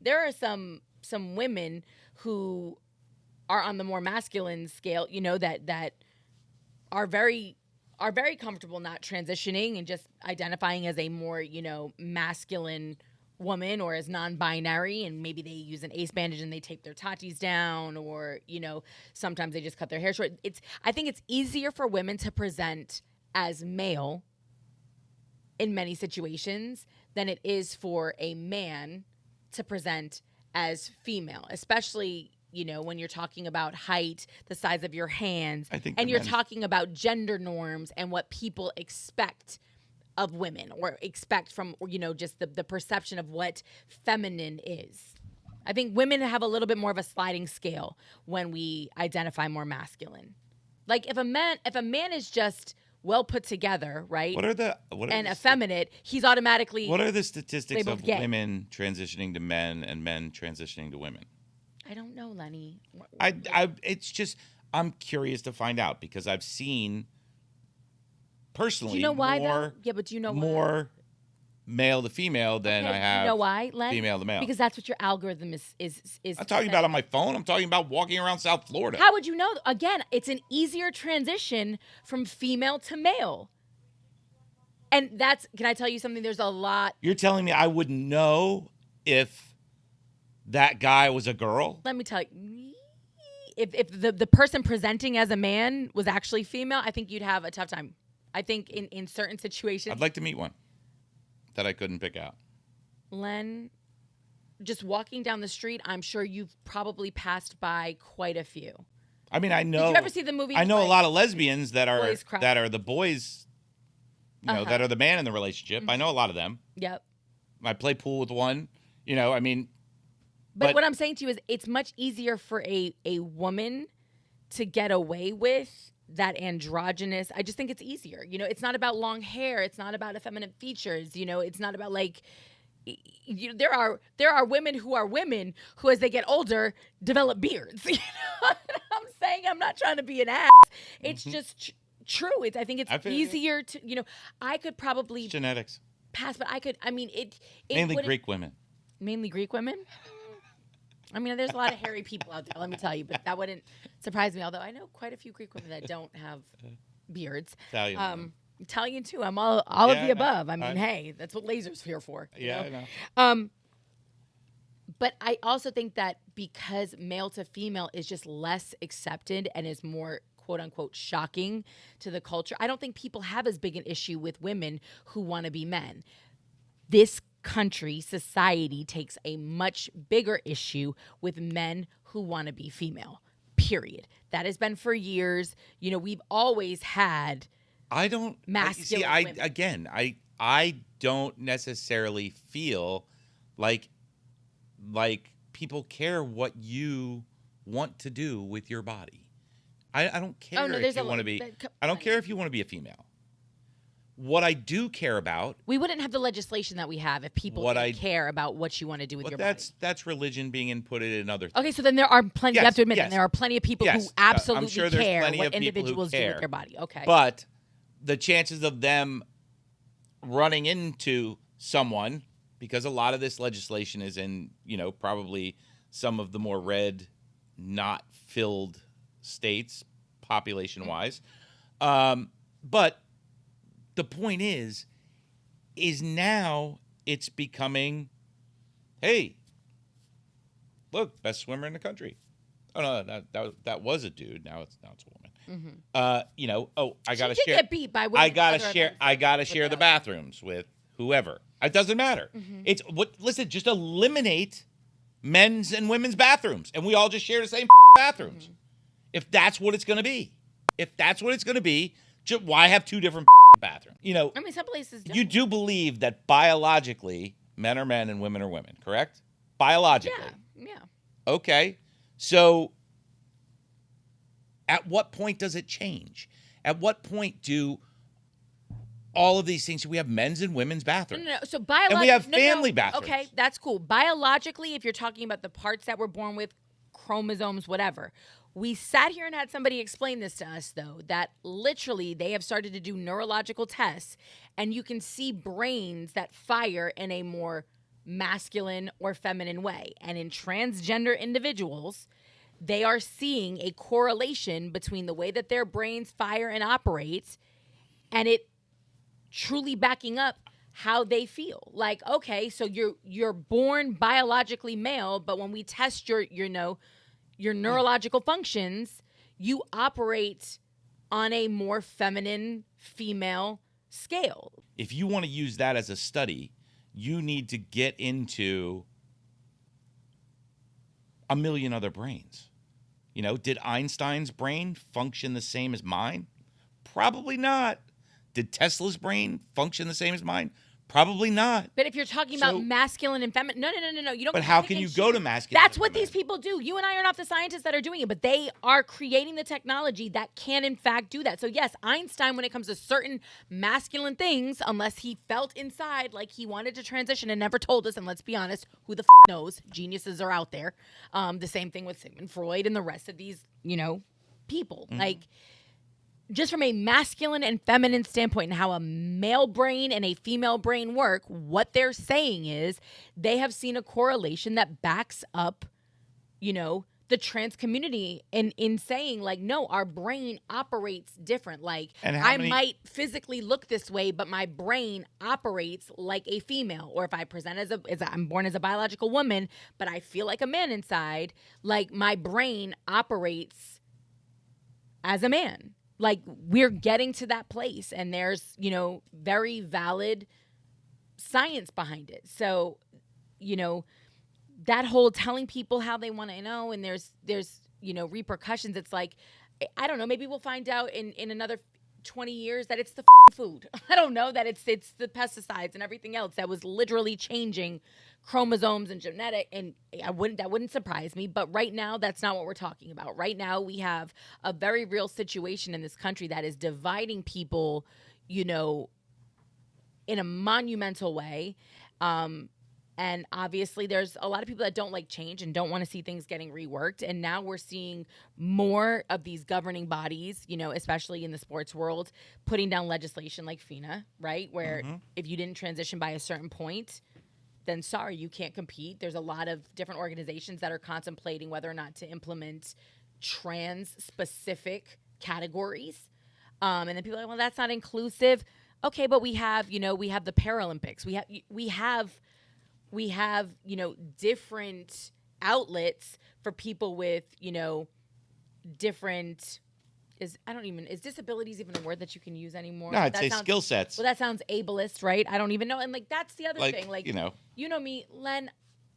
there are some women who are on the more masculine scale, that are very comfortable not transitioning and just identifying as a more, masculine woman or as non-binary, and maybe they use an ace bandage and they tape their tatis down, or sometimes they just cut their hair short. I think it's easier for women to present as male in many situations than it is for a man to present as female, especially when you're talking about height, the size of your hands, and you're talking about gender norms and what people expect of women or expect from, just the perception of what feminine is. I think women have a little bit more of a sliding scale when we identify more masculine. Like if a man is just well put together, right? And effeminate, he's automatically. What are the statistics of women transitioning to men and men transitioning to women? I don't know, Lenny. It's just I'm curious to find out because I've seen personally do you know why, more. Yeah, but do you know more male to female than I have. You know why, Len? Female to male. Because that's what your algorithm is. I'm talking about on my phone. I'm talking about walking around South Florida. How would you know? Again, it's an easier transition from female to male. And can I tell you something? There's a lot. You're telling me I wouldn't know if that guy was a girl? Let me tell you. If the person presenting as a man was actually female, I think you'd have a tough time. I think in certain situations. I'd like to meet one that I couldn't pick out. Len, just walking down the street, I'm sure you've probably passed by quite a few. I mean, I know. Did you ever see the movie? I know a lot of lesbians that are the boys, that are the man in the relationship. Mm-hmm. I know a lot of them. Yep. I play pool with one. I mean. But what I'm saying to you is it's much easier for a woman to get away with that androgynous. I just think it's easier. It's not about long hair. It's not about effeminate features. It's not about there are women who as they get older develop beards. You know what I'm saying? I'm not trying to be an ass. It's just true. I think it's easier to, I could probably genetics pass, but it mainly Greek women. Mainly Greek women? I mean, there's a lot of hairy people out there, let me tell you, but that wouldn't surprise me, although I know quite a few Greek women that don't have beards. Italian too. I'm all of the above. I mean, hey, that's what laser's here for. I know. But I also think that because male to female is just less accepted and is more quote unquote shocking to the culture, I don't think people have as big an issue with women who want to be men. This country, society takes a much bigger issue with men who want to be female, period. That has been for years. We've always had masculine women. I don't necessarily feel like people care what you want to do with your body. I don't care if you want to be. I don't care if you want to be a female. What I do care about... We wouldn't have the legislation that we have if people didn't care about what you want to do with your body. That's religion being inputted in other things. Okay, so then there are plenty... you have to admit that there are plenty of people who absolutely care what individuals do with their body. Okay. But the chances of them running into someone, because a lot of this legislation is in, probably some of the more red, not filled states, population-wise. But... the point is now it's becoming, hey, look, best swimmer in the country. Oh no, that was a dude. Now it's a woman. Mm-hmm. I gotta share. Get beat by women. I gotta share the bathrooms with whoever. It doesn't matter. Mm-hmm. Listen, just eliminate men's and women's bathrooms, and we all just share the same bathrooms. Mm-hmm. If that's what it's gonna be, why have two different bathroom? I mean, some places don't. You do believe that biologically men are men and women are women, correct? Biologically. Yeah. Okay. So at what point does it change? At what point do all of these things, we have men's and women's bathrooms? No. So biologically, and we have family bathrooms. Okay, that's cool. Biologically, if you're talking about the parts that we're born with, chromosomes, whatever. We sat here and had somebody explain this to us, though, that literally they have started to do neurological tests, and you can see brains that fire in a more masculine or feminine way. And in transgender individuals, they are seeing a correlation between the way that their brains fire and operate, and it truly backing up how they feel. Like, okay, so you're born biologically male, but when we test your neurological functions, you operate on a more feminine female scale. If you want to use that as a study, you need to get into a million other brains. You know, did Einstein's brain function the same as mine? Probably not. Did Tesla's brain function the same as mine? Probably not. But if you're talking about masculine and feminine, no. You don't. But how can you go to masculine? That's what these people do. You and I are not the scientists that are doing it, but they are creating the technology that can, in fact, do that. So yes, Einstein, when it comes to certain masculine things, unless he felt inside like he wanted to transition and never told us, and let's be honest, who the knows? Geniuses are out there. The same thing with Sigmund Freud and the rest of these, people. Mm-hmm. Like, just from a masculine and feminine standpoint and how a male brain and a female brain work, what they're saying is they have seen a correlation that backs up, the trans community in saying, like, no, our brain operates different. Like, might physically look this way, but my brain operates like a female. Or if I present as I'm born as a biological woman, but I feel like a man inside, like, my brain operates as a man. Like, we're getting to that place, and there's, very valid science behind it. So, that whole telling people how they want to know, and there's repercussions. It's like, I don't know, maybe we'll find out in another 20 years that it's the food. I don't know, that it's the pesticides and everything else that was literally changing chromosomes and genetic, and that wouldn't surprise me. But right now, that's not what we're talking about. Right now, we have a very real situation in this country that is dividing people, in a monumental way. And obviously, there's a lot of people that don't like change and don't want to see things getting reworked. And now we're seeing more of these governing bodies, especially in the sports world, putting down legislation like FINA, right? Where if you didn't transition by a certain point, then sorry, you can't compete. There's a lot of different organizations that are contemplating whether or not to implement trans-specific categories. And then people are like, well, that's not inclusive. Okay, but we have the Paralympics. We have different outlets for people with, different is disabilities even a word that you can use anymore? No, I'd say skill sets. Well, that sounds ableist, right? I don't even know. And like, that's the other thing. Like, you know me, Len,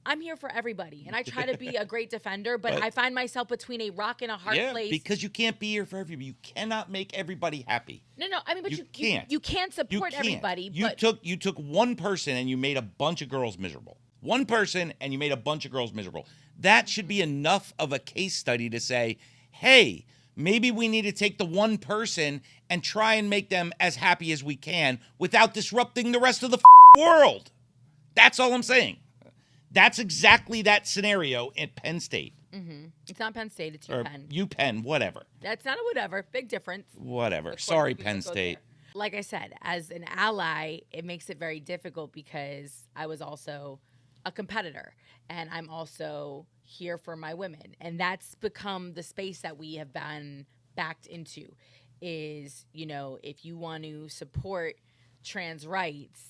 I'm here for everybody. And I try to be a great defender, but I find myself between a rock and a hard place. Because you can't be here for everybody. You cannot make everybody happy. No. I mean, but you can't. You can't support everybody. You took one person and you made a bunch of girls miserable. One person and you made a bunch of girls miserable. That should be enough of a case study to say, hey, maybe we need to take the one person and try and make them as happy as we can without disrupting the rest of the world. That's all I'm saying. That's exactly that scenario at Penn State. Mm-hmm. It's not Penn State. It's UPenn. UPenn, whatever. That's not a whatever. Big difference. Whatever. Sorry, Penn State. Like I said, as an ally, it makes it very difficult because I was also a competitor, and I'm also here for my women, and that's become the space that we have been backed into. Is if you want to support trans rights,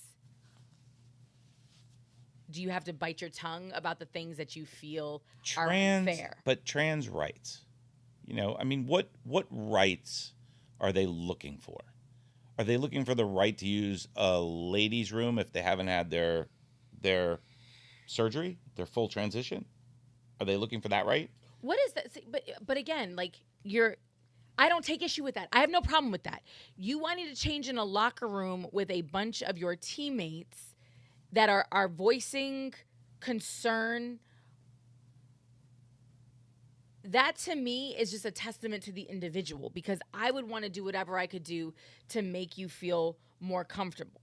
do you have to bite your tongue about the things that you feel are unfair? But trans rights, I mean, what rights are they looking for? Are they looking for the right to use a ladies' room if they haven't had their surgery, their full transition? Are they looking for that right? What is that? But again, like, I don't take issue with that. I have no problem with that. You wanting to change in a locker room with a bunch of your teammates that are voicing concern, that to me is just a testament to the individual, because I would want to do whatever I could do to make you feel more comfortable.